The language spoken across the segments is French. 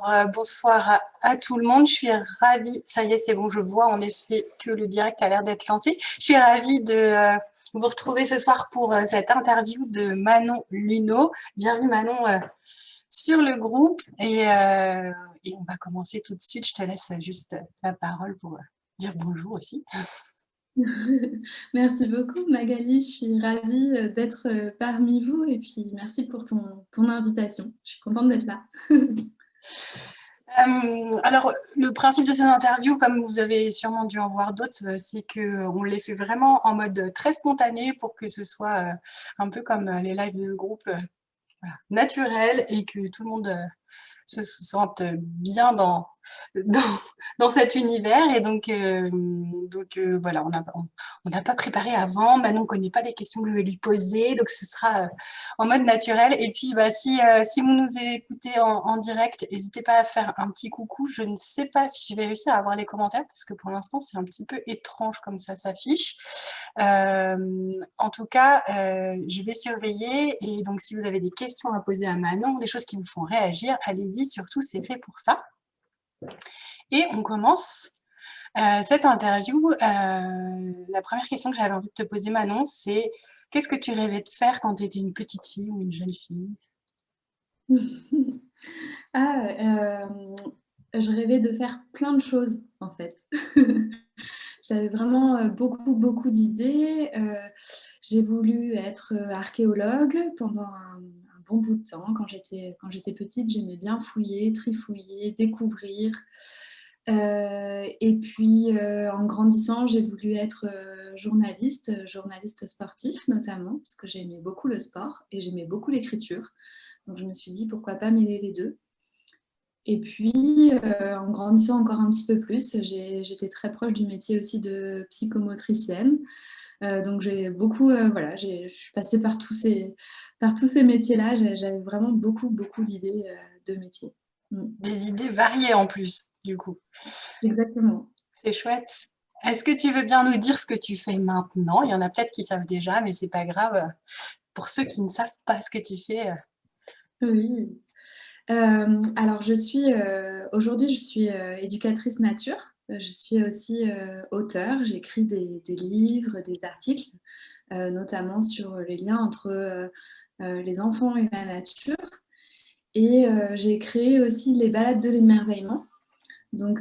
Alors, bonsoir à tout le monde. Je suis ravie, ça y est, c'est bon, je vois en effet que le direct a l'air d'être lancé. Je suis ravie de vous retrouver ce soir pour cette interview de Manon Luneau. Bienvenue Manon sur le groupe et on va commencer tout de suite. Je te laisse juste la parole pour dire bonjour aussi. Merci beaucoup Magali, je suis ravie d'être parmi vous et puis merci pour ton invitation. Je suis contente d'être là. Alors, le principe de cette interview, comme vous avez sûrement dû en voir d'autres, c'est qu'on les fait vraiment en mode très spontané pour que ce soit un peu comme les lives de groupe voilà, naturel et que tout le monde se sentent bien dans, dans cet univers. Et donc voilà, on n'a pas préparé avant. Manon ne connaît pas les questions que je vais lui poser. Donc, ce sera en mode naturel. Et puis, si vous nous écoutez en direct, n'hésitez pas à faire un petit coucou. Je ne sais pas si je vais réussir à avoir les commentaires parce que pour l'instant, c'est un petit peu étrange comme ça s'affiche. En tout cas, je vais surveiller. Et donc, si vous avez des questions à poser à Manon, des choses qui vous font réagir, allez-y. Surtout, c'est fait pour ça. Et on commence cette interview. La première question que j'avais envie de te poser, Manon, c'est qu'est-ce que tu rêvais de faire quand tu étais une petite fille ou une jeune fille? Je rêvais de faire plein de choses en fait. J'avais vraiment beaucoup d'idées. J'ai voulu être archéologue pendant un bon bout de temps. Quand j'étais petite, j'aimais bien fouiller, trifouiller, découvrir. Et puis, en grandissant, j'ai voulu être journaliste sportif notamment, parce que j'aimais beaucoup le sport et j'aimais beaucoup l'écriture. Donc, je me suis dit, pourquoi pas mêler les deux. Et puis, en grandissant encore un petit peu plus, j'étais très proche du métier aussi de psychomotricienne. Donc, j'ai beaucoup, voilà, je suis passée par tous ces métiers-là. J'avais vraiment beaucoup d'idées de métiers. Des idées variées en plus, du coup. Exactement. C'est chouette. Est-ce que tu veux bien nous dire ce que tu fais maintenant? Il y en a peut-être qui savent déjà, mais c'est pas grave. Pour ceux qui ne savent pas ce que tu fais. Oui. Alors, aujourd'hui, je suis éducatrice nature. Je suis aussi auteure. J'écris des livres, des articles, notamment sur les liens entre les enfants et la nature. Et j'ai créé aussi les balades de l'émerveillement. Donc,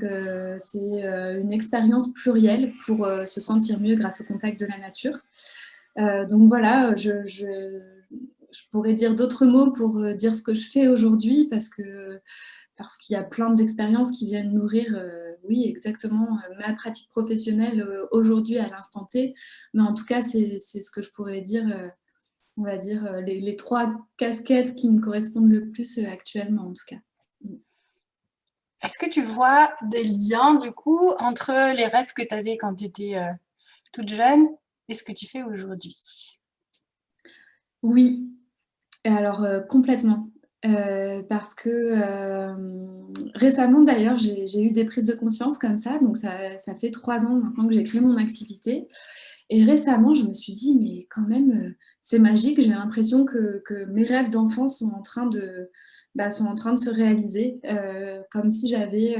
c'est une expérience plurielle pour se sentir mieux grâce au contact de la nature. Donc voilà, je pourrais dire d'autres mots pour dire ce que je fais aujourd'hui parce qu'il y a plein d'expériences qui viennent nourrir, oui, exactement, ma pratique professionnelle aujourd'hui à l'instant T. Mais en tout cas, c'est ce que je pourrais dire, on va dire, les trois casquettes qui me correspondent le plus actuellement, en tout cas. Est-ce que tu vois des liens, du coup, entre les rêves que tu avais quand tu étais toute jeune et ce que tu fais aujourd'hui? Oui, alors complètement. Parce que récemment, d'ailleurs, j'ai eu des prises de conscience comme ça. Donc, ça fait 3 ans maintenant que j'ai créé mon activité. Et récemment, je me suis dit, mais quand même, c'est magique. J'ai l'impression que mes rêves d'enfant sont en train de se réaliser. Comme si j'avais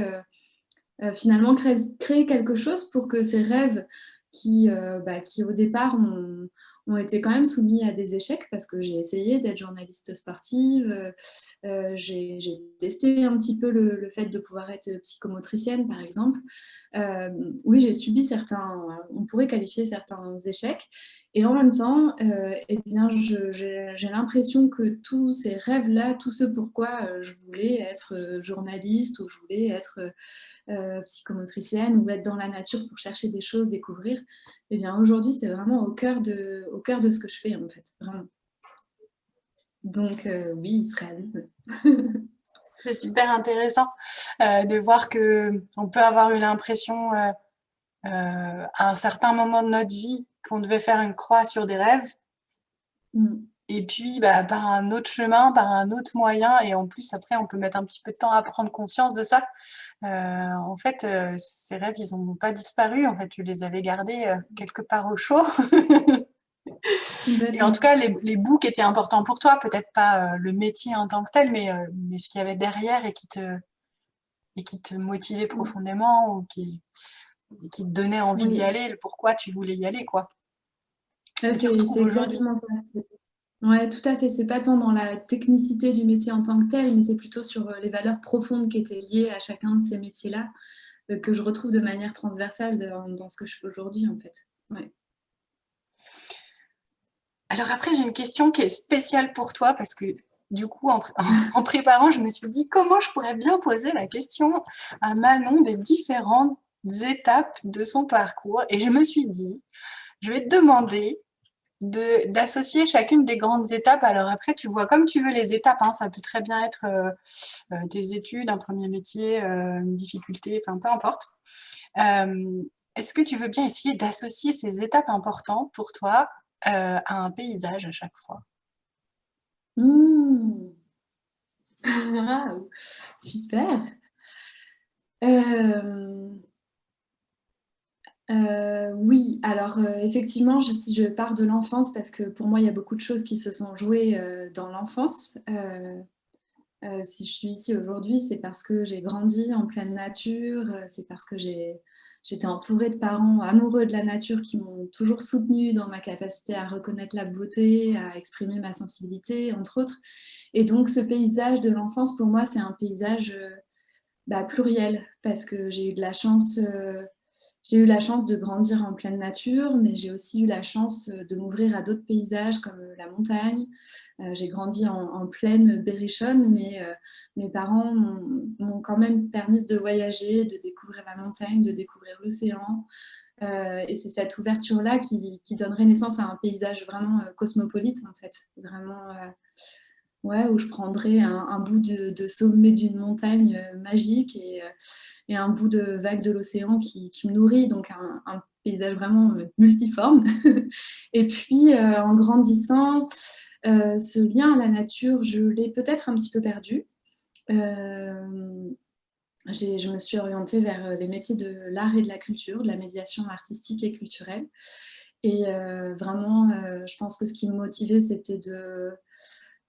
finalement créé quelque chose pour que ces rêves qui au départ ont été quand même soumis à des échecs parce que j'ai essayé d'être journaliste sportive, j'ai testé un petit peu le fait de pouvoir être psychomotricienne par exemple. Oui, j'ai subi on pourrait qualifier certains échecs. Et en même temps, eh bien, j'ai l'impression que tous ces rêves-là, tout ce pourquoi je voulais être journaliste ou je voulais être psychomotricienne ou être dans la nature pour chercher des choses, découvrir, eh bien aujourd'hui c'est vraiment au cœur de ce que je fais en fait, vraiment. Donc oui, il se réalise. C'est super intéressant de voir que on peut avoir eu l'impression à un certain moment de notre vie qu'on devait faire une croix sur des rêves et puis par un autre chemin, par un autre moyen et en plus après on peut mettre un petit peu de temps à prendre conscience de ça. En fait, ces rêves, ils n'ont pas disparu. En fait, tu les avais gardés quelque part au chaud. Et en tout Complètement. cas, les bouts qui étaient importants pour toi, peut-être pas le métier en tant que tel, mais ce qu'il y avait derrière et et qui te motivait profondément ou qui te donnait envie d'y Oui, aller, le pourquoi tu voulais y aller, quoi, que tu c'est retrouves aujourd'hui. exactement ça. Ouais, tout à fait. C'est pas tant dans la technicité du métier en tant que tel, mais c'est plutôt sur les valeurs profondes qui étaient liées à chacun de ces métiers-là que je retrouve de manière transversale dans ce que je fais aujourd'hui, en fait. Ouais. Alors après, j'ai une question qui est spéciale pour toi parce que du coup, en préparant, je me suis dit comment je pourrais bien poser la question à Manon des différentes étapes de son parcours. Et je me suis dit, je vais te demander d'associer chacune des grandes étapes. Alors après, tu vois comme tu veux les étapes, hein, ça peut très bien être tes études, un premier métier, une difficulté, enfin peu importe. Euh, Est-ce que tu veux bien essayer d'associer ces étapes importantes pour toi à un paysage à chaque fois? Mmh. Waouh, super. Euh, oui, alors effectivement, si je pars de l'enfance, parce que pour moi, il y a beaucoup de choses qui se sont jouées dans l'enfance. Si je suis ici aujourd'hui, c'est parce que j'ai grandi en pleine nature, c'est parce que j'étais entourée de parents amoureux de la nature qui m'ont toujours soutenue dans ma capacité à reconnaître la beauté, à exprimer ma sensibilité, entre autres. Et donc, ce paysage de l'enfance, pour moi, c'est un paysage pluriel, parce que j'ai eu la chance de grandir en pleine nature, mais j'ai aussi eu la chance de m'ouvrir à d'autres paysages comme la montagne. J'ai grandi en plaine berrichonne, mais mes parents m'ont quand même permis de voyager, de découvrir la montagne, de découvrir l'océan. Et c'est cette ouverture-là qui donnerait naissance à un paysage vraiment cosmopolite, en fait. Vraiment, ouais, où je prendrais un bout de sommet d'une montagne magique et un bout de vague de l'océan qui me nourrit, donc un paysage vraiment multiforme. Et puis, en grandissant, ce lien à la nature, je l'ai peut-être un petit peu perdu. Je me suis orientée vers les métiers de l'art et de la culture, de la médiation artistique et culturelle. Et vraiment, je pense que ce qui me motivait, c'était de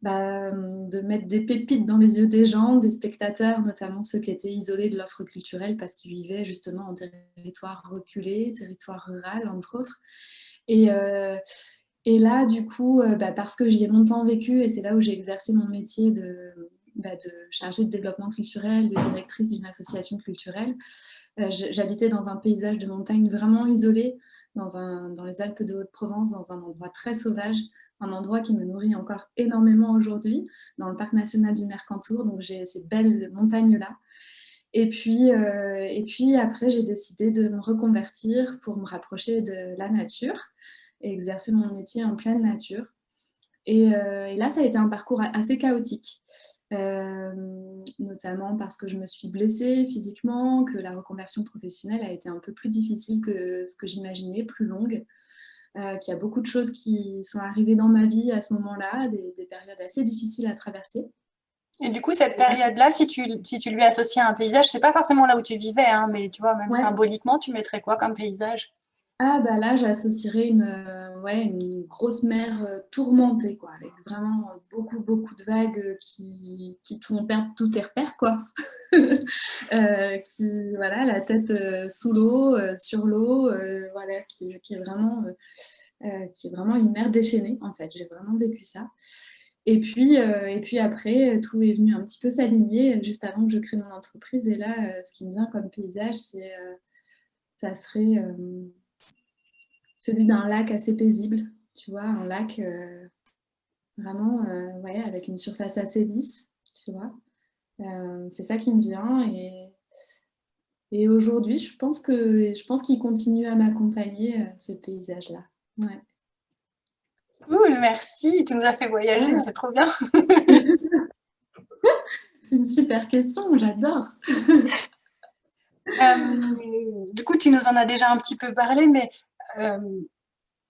mettre des pépites dans les yeux des gens, des spectateurs, notamment ceux qui étaient isolés de l'offre culturelle parce qu'ils vivaient justement en territoire reculé, territoire rural, entre autres. Et, euh, et là, du coup, parce que j'y ai longtemps vécu et c'est là où j'ai exercé mon métier de chargée de développement culturel, de directrice d'une association culturelle, j'habitais dans un paysage de montagne vraiment isolé, dans les Alpes de Haute-Provence, dans un endroit très sauvage, un endroit qui me nourrit encore énormément aujourd'hui, dans le parc national du Mercantour. Donc j'ai ces belles montagnes-là. Et puis après, j'ai décidé de me reconvertir pour me rapprocher de la nature et exercer mon métier en pleine nature. Et là, ça a été un parcours assez chaotique, notamment parce que je me suis blessée physiquement, que la reconversion professionnelle a été un peu plus difficile que ce que j'imaginais, plus longue, qu'il y a beaucoup de choses qui sont arrivées dans ma vie à ce moment-là, des périodes assez difficiles à traverser. Et du coup, cette période-là, si tu lui associais un paysage, c'est pas forcément là où tu vivais, hein, mais tu vois, même Ouais. symboliquement, tu mettrais quoi comme paysage? Ah bah là, j'associerais ouais, une grosse mer tourmentée, quoi, avec vraiment beaucoup, beaucoup de vagues qui te font perdre tous tes repères, quoi. Voilà, la tête sous l'eau, sur l'eau, voilà, qui est vraiment une mer déchaînée, en fait. J'ai vraiment vécu ça. Et puis après, tout est venu un petit peu s'aligner juste avant que je crée mon entreprise. Et là, ce qui me vient comme paysage, ça serait celui d'un lac assez paisible, tu vois, un lac vraiment ouais, avec une surface assez lisse, tu vois. C'est ça qui me vient et aujourd'hui, je pense qu'il continue à m'accompagner, ce paysage-là. Ouais. Cool, merci, tu nous as fait voyager, Ah, c'est trop bien. c'est une super question, j'adore. Du coup, tu nous en as déjà un petit peu parlé, mais euh,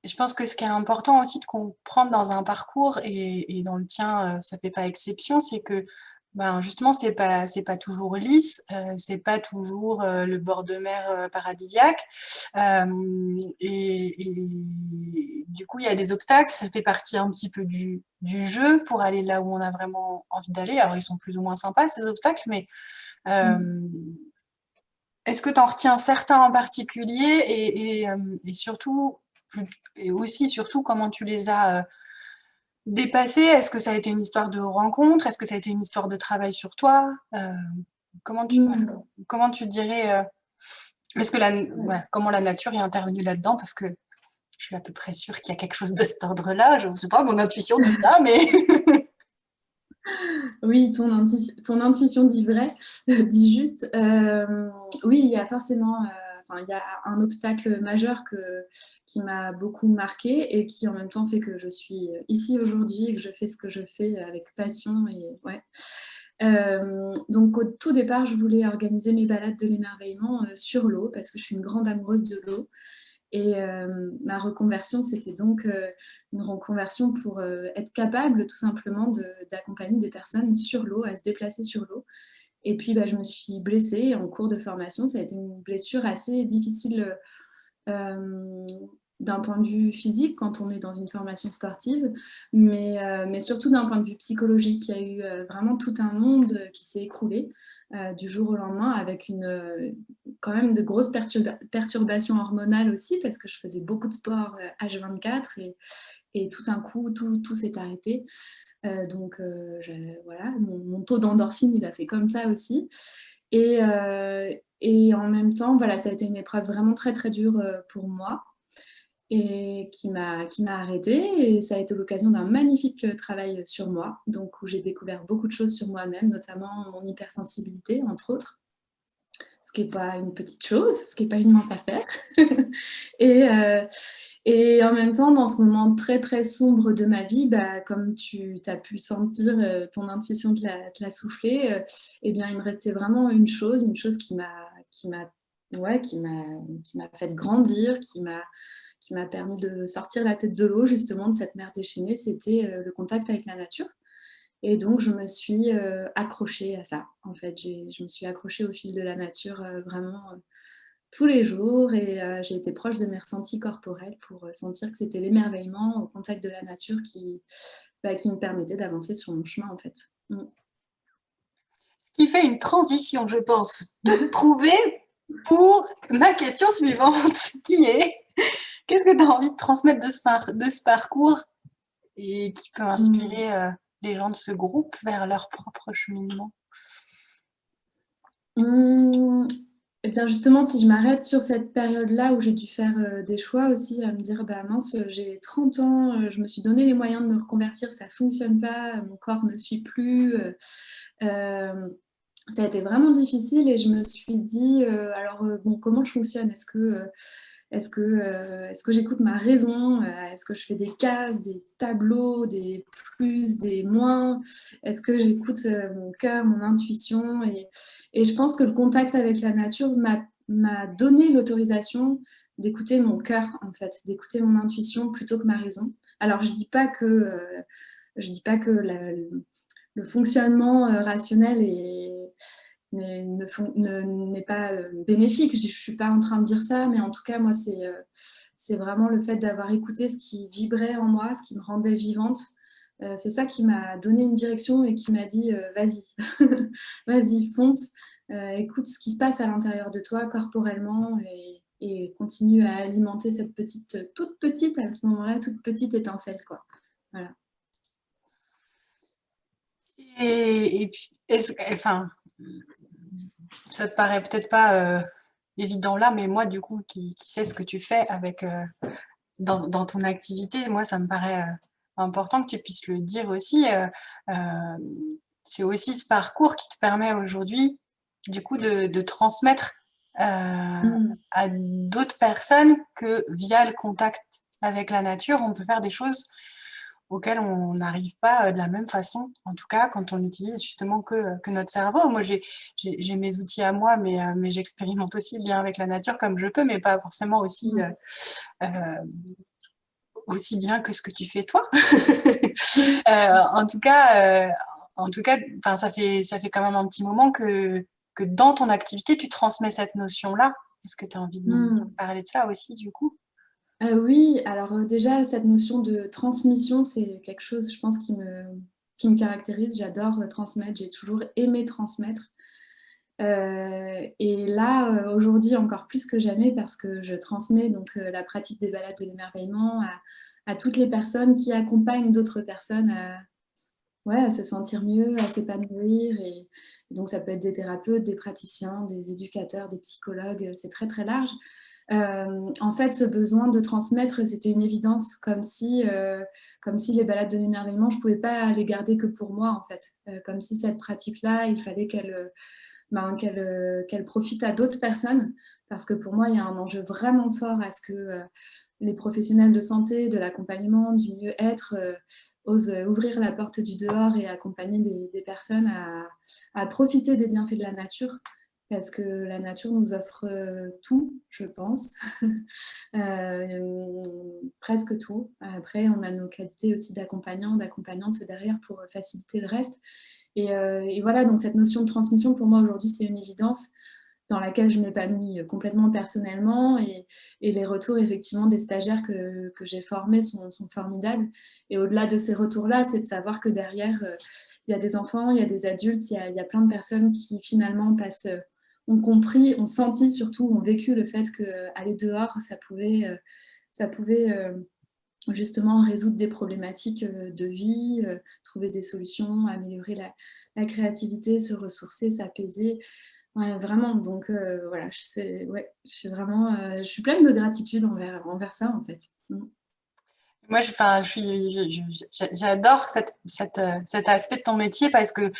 je pense que ce qui est important aussi de comprendre dans un parcours, et dans le tien, ça fait pas exception, c'est que ben, justement, c'est pas toujours lisse, c'est pas toujours le bord de mer paradisiaque. Et du coup, il y a des obstacles, ça fait partie un petit peu du jeu pour aller là où on a vraiment envie d'aller. Alors, ils sont plus ou moins sympas, ces obstacles, mais Euh, Est-ce que tu en retiens certains en particulier et surtout, et aussi surtout comment tu les as dépassés? Est-ce que ça a été une histoire de rencontre? Est-ce que ça a été une histoire de travail sur toi? Comment tu, Mm. comment tu dirais, est-ce que comment la nature est intervenue là-dedans? Parce que je suis à peu près sûre qu'il y a quelque chose de cet ordre-là. Je ne sais pas, mon intuition dit ça, mais Oui, ton intuition dit vrai, dit juste. Oui, il y a forcément, il y a un obstacle majeur qui m'a beaucoup marqué et qui en même temps fait que je suis ici aujourd'hui et que je fais ce que je fais avec passion. Et, ouais. Donc au tout départ, je voulais organiser mes balades de l'émerveillement sur l'eau parce que je suis une grande amoureuse de l'eau. Et ma reconversion, c'était donc une reconversion pour être capable tout simplement d'accompagner des personnes sur l'eau, à se déplacer sur l'eau. Et puis, bah, je me suis blessée en cours de formation. Ça a été une blessure assez difficile euh, d'un point de vue physique quand on est dans une formation sportive, mais surtout d'un point de vue psychologique. Il y a eu vraiment tout un monde qui s'est écroulé du jour au lendemain avec quand même de grosses perturbations hormonales aussi parce que je faisais beaucoup de sport H24 et tout d'un coup, tout s'est arrêté. Voilà, mon taux d'endorphine, il a fait comme ça aussi. Et en même temps, voilà, ça a été une épreuve vraiment très, très dure pour moi et qui m'a arrêtée. Et ça a été l'occasion d'un magnifique travail sur moi, donc où j'ai découvert beaucoup de choses sur moi-même, notamment mon hypersensibilité, entre autres, ce qui n'est pas une petite chose, ce qui n'est pas une mince affaire. et, euh, et en même temps, dans ce moment très très sombre de ma vie, bah, comme tu as pu sentir ton intuition te la souffler, eh bien, il me restait vraiment une chose ouais, qui m'a fait grandir, qui m'a permis de sortir la tête de l'eau justement de cette mer déchaînée, c'était le contact avec la nature. Et donc, je me suis accrochée à ça. En fait, je me suis accrochée au fil de la nature vraiment tous les jours et j'ai été proche de mes ressentis corporels pour sentir que c'était l'émerveillement au contact de la nature qui me permettait d'avancer sur mon chemin en fait. ce qui fait une transition, je pense, toute trouvée pour ma question suivante, qui est qu'est-ce que tu as envie de transmettre de ce parcours et qui peut Mm. inspirer les gens de ce groupe vers leur propre cheminement? Mm. Eh bien justement, si je m'arrête sur cette période-là où j'ai dû faire des choix aussi, à me dire, bah mince, j'ai 30 ans, je me suis donné les moyens de me reconvertir, ça fonctionne pas, mon corps ne suit plus. Euh, Ça a été vraiment difficile et je me suis dit, bon, comment je fonctionne? Est-ce que j'écoute ma raison? Est-ce que je fais des cases, des tableaux, des plus, des moins? Est-ce que j'écoute mon cœur, mon intuition? Et je pense que le contact avec la nature m'a donné l'autorisation d'écouter mon cœur, en fait, d'écouter mon intuition plutôt que ma raison. Alors, je dis pas que le fonctionnement rationnel n'est pas bénéfique. Je ne suis pas en train de dire ça, mais en tout cas, moi, c'est vraiment le fait d'avoir écouté ce qui vibrait en moi, ce qui me rendait vivante. C'est ça qui m'a donné une direction et qui m'a dit vas-y, vas-y, fonce, écoute ce qui se passe à l'intérieur de toi corporellement et continue à alimenter cette toute petite, à ce moment-là, toute petite étincelle, quoi. Voilà. Et puis, enfin, ça te paraît peut-être pas évident là, mais moi, du coup, qui sais ce que tu fais avec dans ton activité, moi, ça me paraît important que tu puisses le dire aussi. Euh, c'est aussi ce parcours qui te permet aujourd'hui, du coup, de transmettre Mm. à d'autres personnes que via le contact avec la nature, on peut faire des choses auxquelles on n'arrive pas de la même façon, en tout cas quand on n'utilise justement que notre cerveau. Moi, j'ai mes outils à moi, mais j'expérimente aussi le lien avec la nature comme je peux, mais pas forcément aussi, Mm. aussi bien que ce que tu fais toi. En tout cas, enfin, ça fait quand même un petit moment que dans ton activité, tu transmets cette notion-là. Est-ce que tu as envie de nous Mm. parler de ça aussi, du coup? Oui, alors déjà, cette notion de transmission, c'est quelque chose, je pense, qui me caractérise. J'adore transmettre, j'ai toujours aimé transmettre. Et là, aujourd'hui, encore plus que jamais, parce que je transmets donc la pratique des balades de l'émerveillement à toutes les personnes qui accompagnent d'autres personnes à se sentir mieux, à s'épanouir. Et donc, ça peut être des thérapeutes, des praticiens, des éducateurs, des psychologues, c'est très, très large. En fait, ce besoin de transmettre, c'était une évidence, comme si les balades de l'émerveillement, je ne pouvais pas les garder que pour moi, en fait. Comme si cette pratique-là, il fallait qu'elle profite à d'autres personnes, parce que pour moi, il y a un enjeu vraiment fort à ce que les professionnels de santé, de l'accompagnement, du mieux-être osent ouvrir la porte du dehors et accompagner des personnes à profiter des bienfaits de la nature, parce que la nature nous offre tout, je pense, presque tout. Après, on a nos qualités aussi d'accompagnants, d'accompagnantes derrière pour faciliter le reste. Et voilà, donc cette notion de transmission, pour moi, aujourd'hui, c'est une évidence dans laquelle je m'épanouis complètement personnellement. Et les retours, effectivement, des stagiaires que j'ai formés sont formidables. Et au-delà de ces retours-là, c'est de savoir que derrière, il y a des enfants, il y a des adultes, il y a plein de personnes qui, finalement, ont compris, ont senti, surtout, ont vécu le fait qu'aller dehors, ça pouvait justement résoudre des problématiques de vie, trouver des solutions, améliorer la créativité, se ressourcer, s'apaiser. Ouais, vraiment. Donc voilà, je suis pleine de gratitude envers ça, en fait. Moi, j'adore cet aspect de ton métier parce que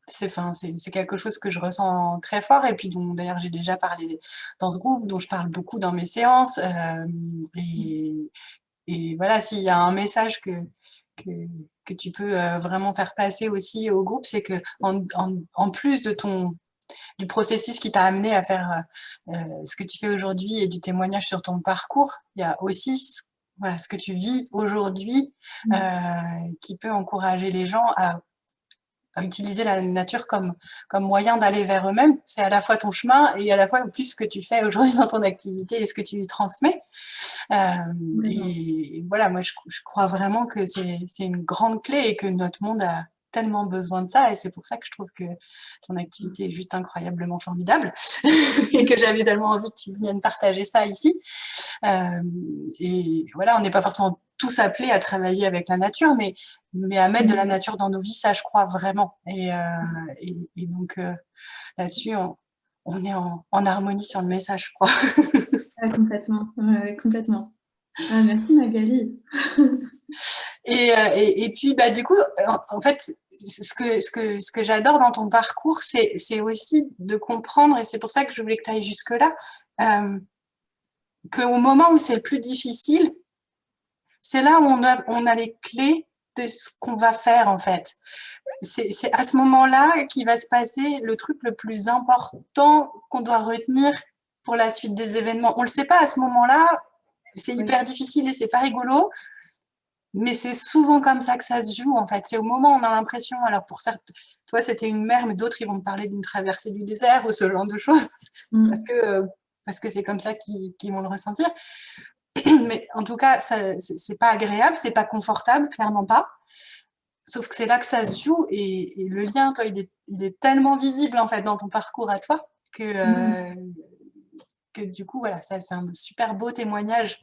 c'est quelque chose que je ressens très fort et puis dont d'ailleurs j'ai déjà parlé dans ce groupe, dont je parle beaucoup dans mes séances. Et, et voilà, s'il y a un message que, que tu peux vraiment faire passer aussi au groupe, c'est que en plus de du processus qui t'a amené à faire ce que tu fais aujourd'hui et du témoignage sur ton parcours, il y a aussi voilà, ce que tu vis aujourd'hui qui peut encourager les gens à utiliser la nature comme moyen d'aller vers eux-mêmes. C'est à la fois ton chemin et à la fois en plus ce que tu fais aujourd'hui dans ton activité et ce que tu transmets. Et voilà, moi je crois vraiment que c'est une grande clé et que notre monde a tellement besoin de ça et c'est pour ça que je trouve que ton activité est juste incroyablement formidable et que j'avais tellement envie que tu viennes partager ça ici. Et voilà, on n'est pas forcément tous appelés à travailler avec la nature, mais à mettre de la nature dans nos vies, ça je crois vraiment. Et donc là-dessus, on est en harmonie sur le message, je crois. Complètement, complètement. Ah, merci Magali. Et puis, bah, du coup, en fait, ce que j'adore dans ton parcours, c'est aussi de comprendre, et c'est pour ça que je voulais que tu ailles jusque-là, qu'au moment où c'est le plus difficile, c'est là où on a les clés de ce qu'on va faire, en fait. C'est à ce moment-là qu'il va se passer le truc le plus important qu'on doit retenir pour la suite des événements. On le sait pas à ce moment-là, c'est hyper difficile et c'est pas rigolo, mais c'est souvent comme ça que ça se joue, en fait. C'est au moment où on a l'impression, alors pour certes, toi c'était une mer, mais d'autres ils vont te parler d'une traversée du désert ou ce genre de choses, parce que c'est comme ça qu'ils vont le ressentir. Mais en tout cas, c'est pas agréable, c'est pas confortable, clairement pas. Sauf que c'est là que ça se joue et le lien, toi, il est tellement visible en fait dans ton parcours à toi que du coup, voilà, ça c'est un super beau témoignage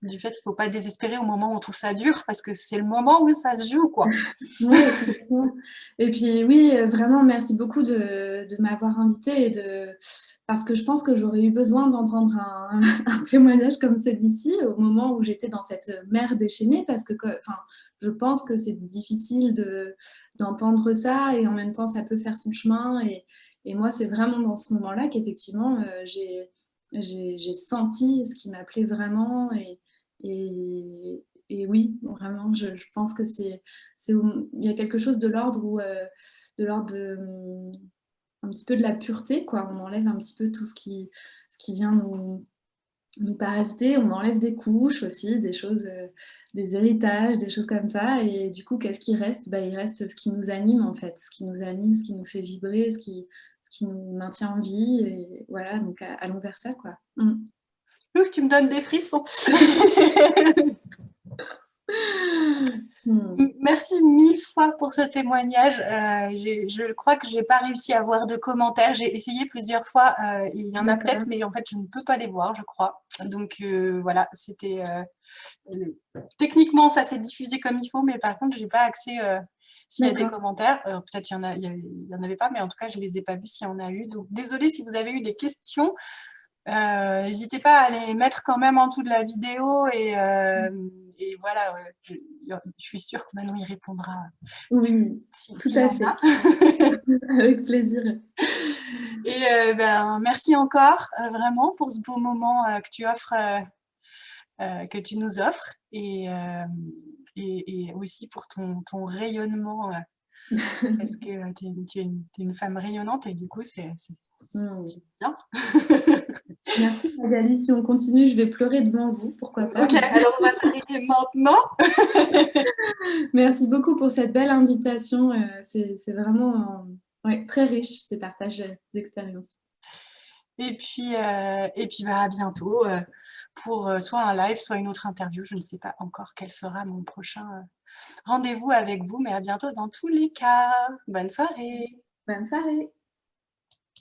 du fait qu'il ne faut pas désespérer au moment où on trouve ça dur parce que c'est le moment où ça se joue, quoi. Oui, complètement. Et puis oui, vraiment, merci beaucoup de m'avoir invitée parce que je pense que j'aurais eu besoin d'entendre un témoignage comme celui-ci au moment où j'étais dans cette mer déchaînée parce que je pense que c'est difficile d'entendre ça et en même temps ça peut faire son chemin et moi c'est vraiment dans ce moment-là qu'effectivement j'ai senti ce qui m'appelait vraiment et oui, vraiment, je pense que il y a quelque chose de l'ordre un petit peu de la pureté, quoi. On enlève un petit peu tout ce qui vient nous parasiter, on enlève des couches aussi, des choses, des héritages, des choses comme ça. Et du coup, qu'est-ce qui reste? Bah, il reste ce qui nous anime, en fait, ce qui nous anime, ce qui nous fait vibrer, ce qui nous maintient en vie. Et voilà, donc allons vers ça, quoi. Ouf, tu me donnes des frissons. Merci mille fois pour ce témoignage. Je crois que je n'ai pas réussi à voir de commentaires. J'ai essayé plusieurs fois. Il y en a peut-être, mais en fait, je ne peux pas les voir, je crois. Donc voilà, c'était techniquement, ça s'est diffusé comme il faut, mais par contre, je n'ai pas accès s'il y a des commentaires. Peut-être il y en avait pas, mais en tout cas, je ne les ai pas vus s'il y en a eu. Donc désolée si vous avez eu des questions. N'hésitez pas à les mettre quand même en dessous de la vidéo et voilà, je suis sûre que Manon y répondra Oui, tout s'il y à en a. fait. Avec plaisir. Et merci encore vraiment pour ce beau moment que tu offres, que tu nous offres et aussi pour ton rayonnement parce que tu es une femme rayonnante et du coup c'est bien. Merci Magali, si on continue, je vais pleurer devant vous, pourquoi pas. Ok, alors on va s'arrêter maintenant. Merci beaucoup pour cette belle invitation, c'est vraiment ouais, très riche ces partages d'expériences. Et puis à bientôt pour soit un live, soit une autre interview. Je ne sais pas encore quel sera mon prochain rendez-vous avec vous, mais à bientôt dans tous les cas. Bonne soirée. Bonne soirée.